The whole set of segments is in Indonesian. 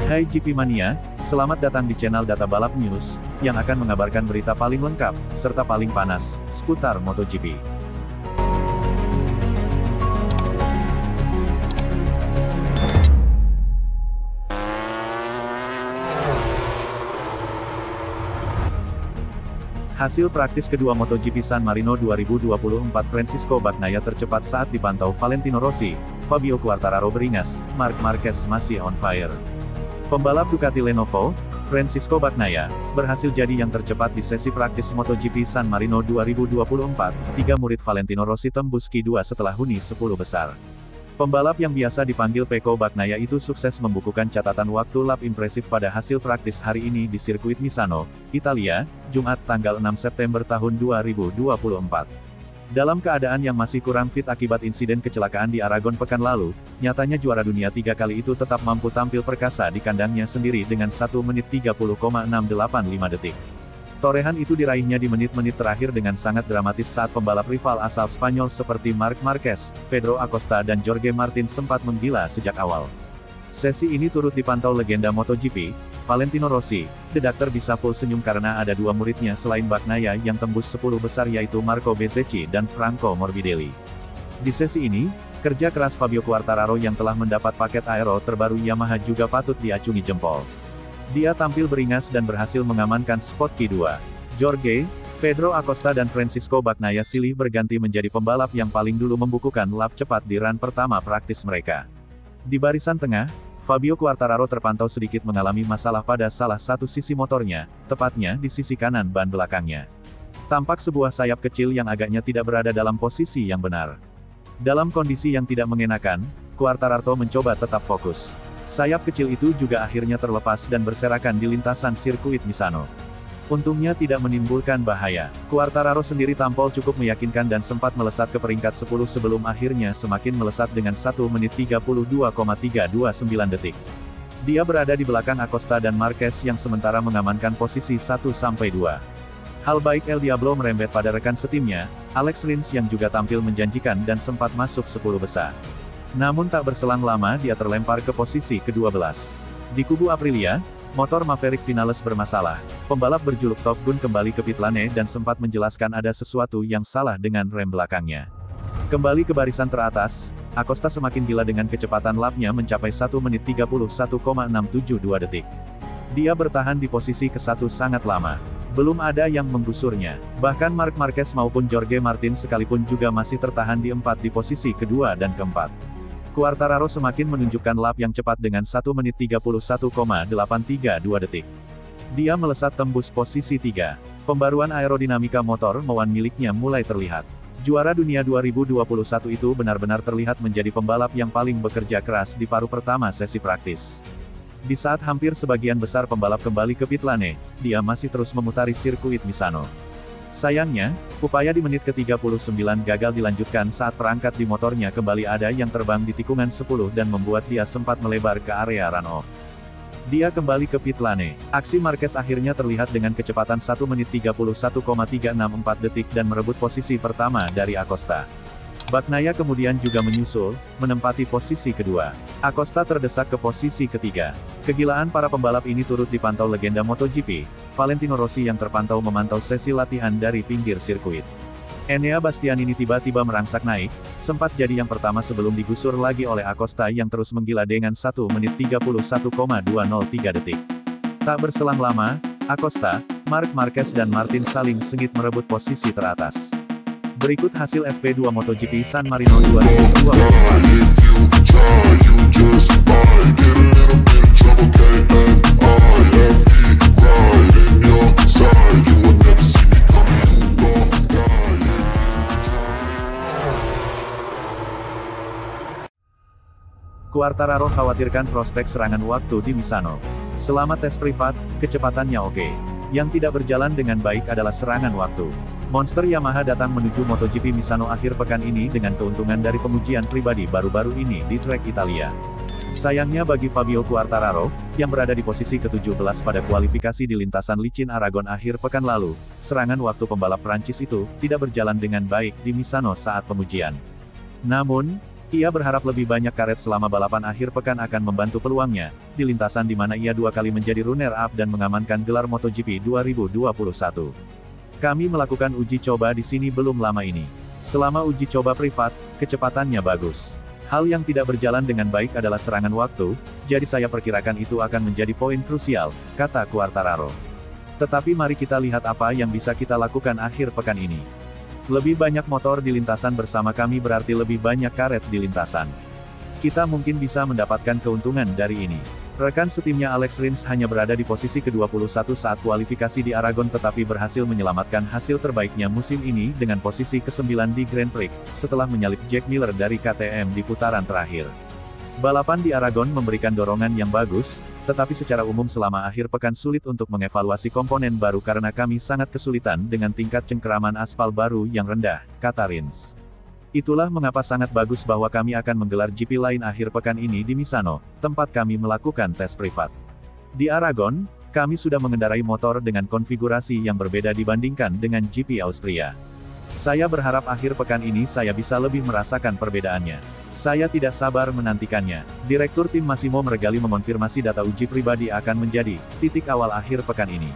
Hai GP Mania, selamat datang di channel Data Balap News, yang akan mengabarkan berita paling lengkap, serta paling panas, seputar MotoGP. Hasil praktis kedua MotoGP San Marino 2024 Francisco Bagnaia tercepat saat dipantau Valentino Rossi, Fabio Quartararo beringas, Marc Marquez masih on fire. Pembalap Ducati Lenovo, Francisco Bagnaia, berhasil jadi yang tercepat di sesi praktis MotoGP San Marino 2024, tiga murid Valentino Rossi tembus Q2 setelah huni 10 besar. Pembalap yang biasa dipanggil Pecco Bagnaia itu sukses membukukan catatan waktu lap impresif pada hasil praktis hari ini di sirkuit Misano, Italia, Jumat tanggal 6 September tahun 2024. Dalam keadaan yang masih kurang fit akibat insiden kecelakaan di Aragon pekan lalu, nyatanya juara dunia 3 kali itu tetap mampu tampil perkasa di kandangnya sendiri dengan 1 menit 30,685 detik. Torehan itu diraihnya di menit-menit terakhir dengan sangat dramatis saat pembalap rival asal Spanyol seperti Marc Marquez, Pedro Acosta dan Jorge Martin sempat menggila sejak awal. Sesi ini turut dipantau legenda MotoGP, Valentino Rossi. The Doctor bisa full senyum karena ada dua muridnya selain Bagnaia yang tembus 10 besar yaitu Marco Bezzecchi dan Franco Morbidelli. Di sesi ini, kerja keras Fabio Quartararo yang telah mendapat paket aero terbaru Yamaha juga patut diacungi jempol. Dia tampil beringas dan berhasil mengamankan spot Q2. Jorge, Pedro Acosta dan Francisco Bagnaia silih berganti menjadi pembalap yang paling dulu membukukan lap cepat di run pertama praktis mereka. Di barisan tengah, Fabio Quartararo terpantau sedikit mengalami masalah pada salah satu sisi motornya, tepatnya di sisi kanan ban belakangnya. Tampak sebuah sayap kecil yang agaknya tidak berada dalam posisi yang benar. Dalam kondisi yang tidak mengenakan, Quartararo mencoba tetap fokus. Sayap kecil itu juga akhirnya terlepas dan berserakan di lintasan sirkuit Misano. Untungnya tidak menimbulkan bahaya. Quartararo sendiri tampil cukup meyakinkan dan sempat melesat ke peringkat 10 sebelum akhirnya semakin melesat dengan 1 menit 32,329 detik. Dia berada di belakang Acosta dan Marquez yang sementara mengamankan posisi 1-2. Hal baik El Diablo merembet pada rekan setimnya, Alex Rins yang juga tampil menjanjikan dan sempat masuk 10 besar. Namun tak berselang lama dia terlempar ke posisi ke-12. Di kubu Aprilia, motor Maverick Vinales bermasalah. Pembalap berjuluk Top Gun kembali ke pit lane dan sempat menjelaskan ada sesuatu yang salah dengan rem belakangnya. Kembali ke barisan teratas, Acosta semakin gila dengan kecepatan lapnya mencapai 1 menit 31,672 detik. Dia bertahan di posisi ke-1 sangat lama. Belum ada yang menggusurnya. Bahkan Marc Marquez maupun Jorge Martin sekalipun juga masih tertahan di 4 di posisi kedua dan keempat. Quartararo semakin menunjukkan lap yang cepat dengan 1 menit 31,832 detik. Dia melesat tembus posisi 3. Pembaruan aerodinamika motor Mowan miliknya mulai terlihat. Juara dunia 2021 itu benar-benar terlihat menjadi pembalap yang paling bekerja keras di paruh pertama sesi praktis. Di saat hampir sebagian besar pembalap kembali ke pit lane, dia masih terus memutari sirkuit Misano. Sayangnya, upaya di menit ke-39 gagal dilanjutkan saat perangkat di motornya kembali ada yang terbang di tikungan 10 dan membuat dia sempat melebar ke area runoff. Dia kembali ke pit lane. Aksi Marquez akhirnya terlihat dengan kecepatan 1 menit 31,364 detik dan merebut posisi pertama dari Acosta. Bagnaia kemudian juga menyusul, menempati posisi kedua. Acosta terdesak ke posisi ketiga. Kegilaan para pembalap ini turut dipantau legenda MotoGP, Valentino Rossi yang terpantau memantau sesi latihan dari pinggir sirkuit. Enea Bastianini tiba-tiba merangsek naik, sempat jadi yang pertama sebelum digusur lagi oleh Acosta yang terus menggila dengan 1 menit 31,203 detik. Tak berselang lama, Acosta, Marc Marquez dan Martin saling sengit merebut posisi teratas. Berikut hasil FP2 MotoGP San Marino 2024. Quartararo khawatirkan prospek serangan waktu di Misano. Selama tes privat, kecepatannya oke. Yang tidak berjalan dengan baik adalah serangan waktu. Monster Yamaha datang menuju MotoGP Misano akhir pekan ini dengan keuntungan dari pengujian pribadi baru-baru ini di trek Italia. Sayangnya bagi Fabio Quartararo, yang berada di posisi ke-17 pada kualifikasi di lintasan licin Aragon akhir pekan lalu, serangan waktu pembalap Prancis itu tidak berjalan dengan baik di Misano saat pengujian. Namun, Ia berharap lebih banyak karet selama balapan akhir pekan akan membantu peluangnya, di lintasan di mana ia 2 kali menjadi runner-up dan mengamankan gelar MotoGP 2021. Kami melakukan uji coba di sini belum lama ini. Selama uji coba privat, kecepatannya bagus. Hal yang tidak berjalan dengan baik adalah serangan waktu, jadi saya perkirakan itu akan menjadi poin krusial, kata Quartararo. Tetapi mari kita lihat apa yang bisa kita lakukan akhir pekan ini. Lebih banyak motor di lintasan bersama kami berarti lebih banyak karet di lintasan. Kita mungkin bisa mendapatkan keuntungan dari ini. Rekan setimnya Alex Rins hanya berada di posisi ke-21 saat kualifikasi di Aragon tetapi berhasil menyelamatkan hasil terbaiknya musim ini dengan posisi ke-9 di Grand Prix, setelah menyalip Jack Miller dari KTM di putaran terakhir. Balapan di Aragon memberikan dorongan yang bagus, tetapi secara umum selama akhir pekan sulit untuk mengevaluasi komponen baru karena kami sangat kesulitan dengan tingkat cengkeraman aspal baru yang rendah, kata Rins. Itulah mengapa sangat bagus bahwa kami akan menggelar GP lain akhir pekan ini di Misano, tempat kami melakukan tes privat. Di Aragon, kami sudah mengendarai motor dengan konfigurasi yang berbeda dibandingkan dengan GP Austria. Saya berharap akhir pekan ini saya bisa lebih merasakan perbedaannya. Saya tidak sabar menantikannya. Direktur tim Massimo Meregali mengonfirmasi data uji pribadi akan menjadi titik awal akhir pekan ini.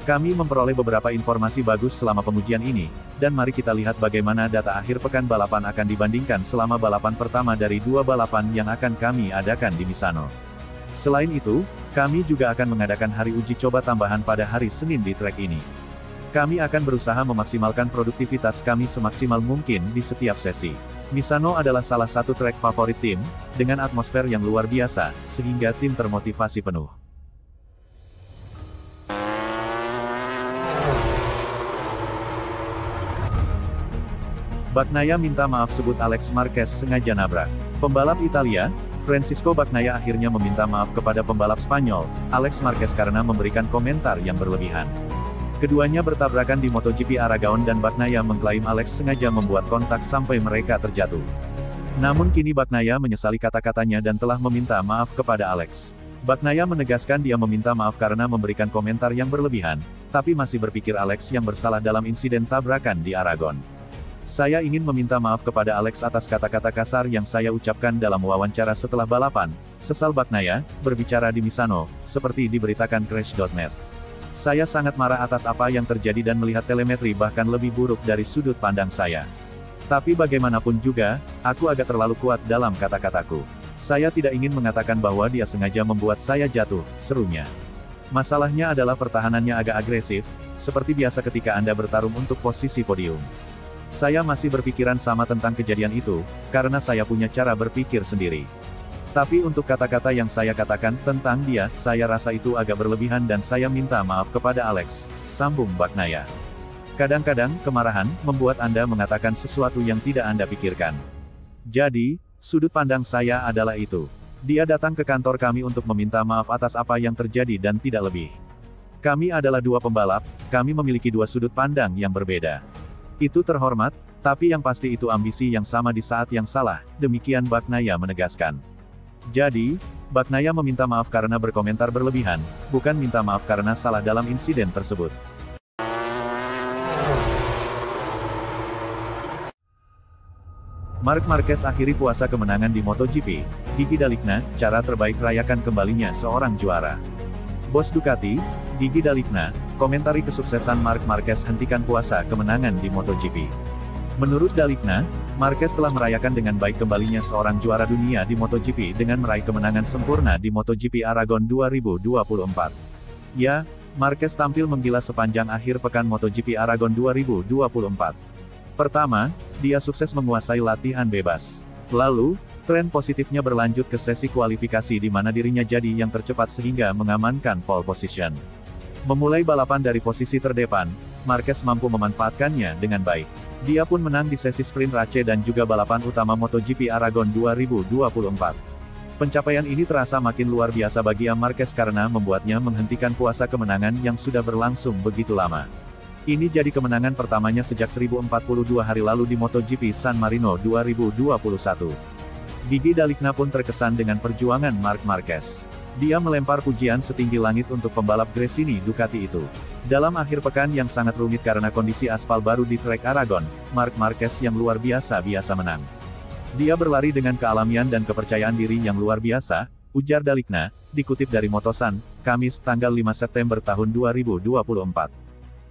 Kami memperoleh beberapa informasi bagus selama pengujian ini, dan mari kita lihat bagaimana data akhir pekan balapan akan dibandingkan selama balapan pertama dari 2 balapan yang akan kami adakan di Misano. Selain itu, kami juga akan mengadakan hari uji coba tambahan pada hari Senin di trek ini. Kami akan berusaha memaksimalkan produktivitas kami semaksimal mungkin di setiap sesi. Misano adalah salah satu trek favorit tim, dengan atmosfer yang luar biasa, sehingga tim termotivasi penuh. Bagnaia minta maaf sebut Alex Marquez sengaja nabrak. Pembalap Italia, Francisco Bagnaia akhirnya meminta maaf kepada pembalap Spanyol, Alex Marquez karena memberikan komentar yang berlebihan. Keduanya bertabrakan di MotoGP Aragon dan Bagnaia mengklaim Alex sengaja membuat kontak sampai mereka terjatuh. Namun kini Bagnaia menyesali kata-katanya dan telah meminta maaf kepada Alex. Bagnaia menegaskan dia meminta maaf karena memberikan komentar yang berlebihan, tapi masih berpikir Alex yang bersalah dalam insiden tabrakan di Aragon. Saya ingin meminta maaf kepada Alex atas kata-kata kasar yang saya ucapkan dalam wawancara setelah balapan, sesal Bagnaia, berbicara di Misano, seperti diberitakan Crash.net. Saya sangat marah atas apa yang terjadi dan melihat telemetri bahkan lebih buruk dari sudut pandang saya. Tapi bagaimanapun juga, aku agak terlalu kuat dalam kata-kataku. Saya tidak ingin mengatakan bahwa dia sengaja membuat saya jatuh, serunya. Masalahnya adalah pertahanannya agak agresif, seperti biasa ketika Anda bertarung untuk posisi podium. Saya masih berpikiran sama tentang kejadian itu, karena saya punya cara berpikir sendiri. Tapi untuk kata-kata yang saya katakan tentang dia, saya rasa itu agak berlebihan dan saya minta maaf kepada Alex, sambung Bagnaia. Kadang-kadang, kemarahan, membuat Anda mengatakan sesuatu yang tidak Anda pikirkan. Jadi, sudut pandang saya adalah itu. Dia datang ke kantor kami untuk meminta maaf atas apa yang terjadi dan tidak lebih. Kami adalah 2 pembalap, kami memiliki 2 sudut pandang yang berbeda. Itu terhormat, tapi yang pasti itu ambisi yang sama di saat yang salah, demikian Bagnaia menegaskan. Jadi, Bagnaia meminta maaf karena berkomentar berlebihan, bukan minta maaf karena salah dalam insiden tersebut. Marc Marquez akhiri puasa kemenangan di MotoGP. Gigi D'Aligna, cara terbaik rayakan kembalinya seorang juara. Bos Ducati, Gigi D'Aligna, komentari kesuksesan Marc Marquez hentikan puasa kemenangan di MotoGP. Menurut D'Aligna, Marquez telah merayakan dengan baik kembalinya seorang juara dunia di MotoGP dengan meraih kemenangan sempurna di MotoGP Aragon 2024. Ya, Marquez tampil menggila sepanjang akhir pekan MotoGP Aragon 2024. Pertama, dia sukses menguasai latihan bebas. Lalu, tren positifnya berlanjut ke sesi kualifikasi di mana dirinya jadi yang tercepat sehingga mengamankan pole position. Memulai balapan dari posisi terdepan, Marquez mampu memanfaatkannya dengan baik. Dia pun menang di sesi sprint race dan juga balapan utama MotoGP Aragon 2024. Pencapaian ini terasa makin luar biasa bagi Marquez karena membuatnya menghentikan puasa kemenangan yang sudah berlangsung begitu lama. Ini jadi kemenangan pertamanya sejak 1042 hari lalu di MotoGP San Marino 2021. Gigi D'Aligna pun terkesan dengan perjuangan Marc Marquez. Dia melempar pujian setinggi langit untuk pembalap Gresini Ducati itu. Dalam akhir pekan yang sangat rumit karena kondisi aspal baru di trek Aragon, Marc Marquez yang luar biasa menang. Dia berlari dengan kealamian dan kepercayaan diri yang luar biasa, ujar Dalikna, dikutip dari Motosan, Kamis, tanggal 5 September tahun 2024.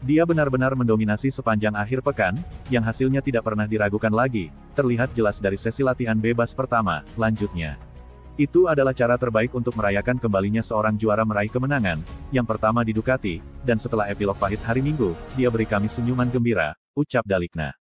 Dia benar-benar mendominasi sepanjang akhir pekan, yang hasilnya tidak pernah diragukan lagi, terlihat jelas dari sesi latihan bebas pertama, lanjutnya. Itu adalah cara terbaik untuk merayakan kembalinya seorang juara meraih kemenangan, yang pertama di Ducati, dan setelah epilog pahit hari Minggu, dia beri kami senyuman gembira, ucap Dalikna.